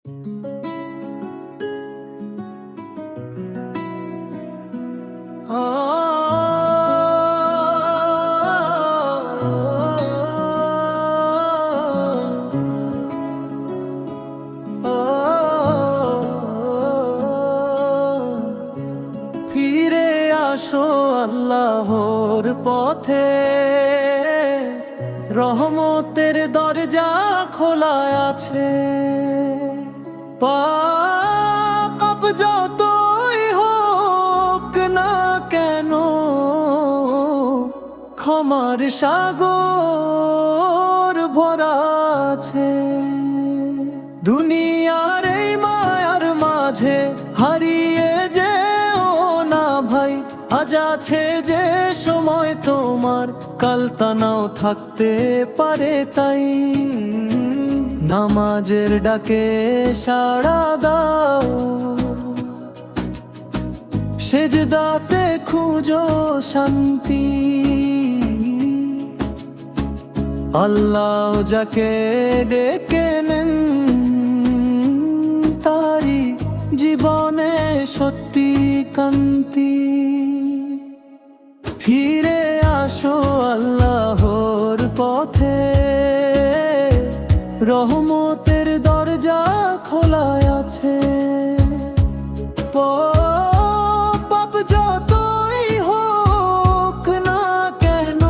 ফিরে আসো আল্লাহর পথে, রহমতের দরজা খোলা আছে। পাপ যতই হোক না কেন, ক্ষমার সাগর ভরা আছে। দুনিয়ার এই মায়ার মাঝে হারিয়ে যেও না ভাই, আজ আছে যে সময় তোমার, কাল তা নাও থাকতে পারে। তাই নামাজের ডাকে সাড়া দাও, সেজদাতে খুঁজো শান্তি। আল্লাহ যাকে ডেকে নেন, তারি জীবনে সত্যি কান্তি। ফিরে আসো আল্লাহর পথে, রহমতের দরজা খোলা আছে। পাপ যতই হোক না কেন,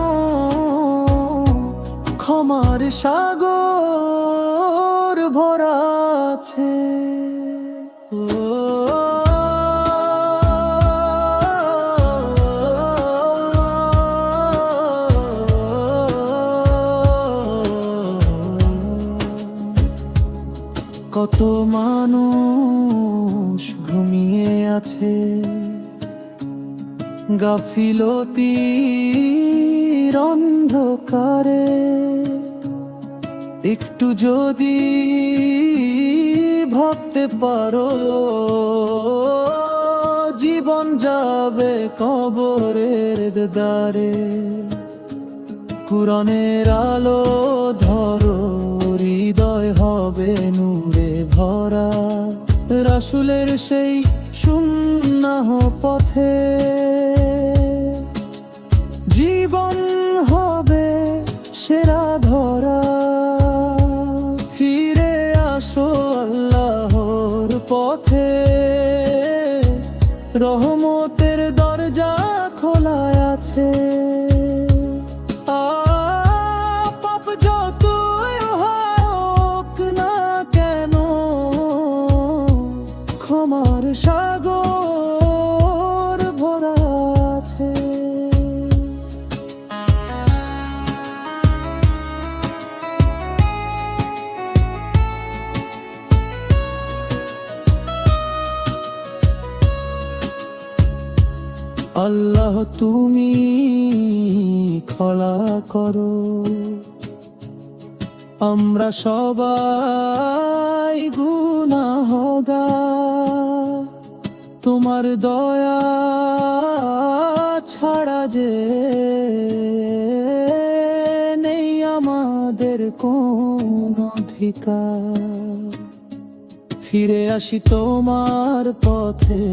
ক্ষমার সাগর ভরা আছে। কত মানুষ ঘুমিয়ে আছে, গাফিলতির অন্ধকারে। একটু যদি ভাবতে পারো, জীবন যাবে কবরের দ্বারে। কুরআনের আলো ধরো, হৃদয় হবে নূরে ভরা। রাসূলের সেই সুন্নাহ পথে জীবন হবে সেরা ধরা। ফিরে আসো আল্লাহর পথে, রহমতের দরজা খোলা আছে। পাপ যতই হোক না কেন, ক্ষমার সাগর ভরা আছে। আল্লাহ তুমি ক্ষমা করো, আমরা সবাই গুনাহগার। তোমার দয়া ছাড়া যে নেই আমাদের কোন অধিকার। ফিরে আসি তোমার পথে,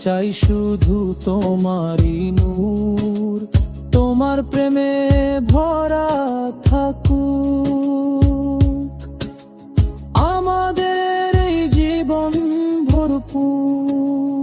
চাই শুধু তোমারই নূর। তোমার প্রেমে ভরা থাকুক আমাদের এই জীবন ভরপুর।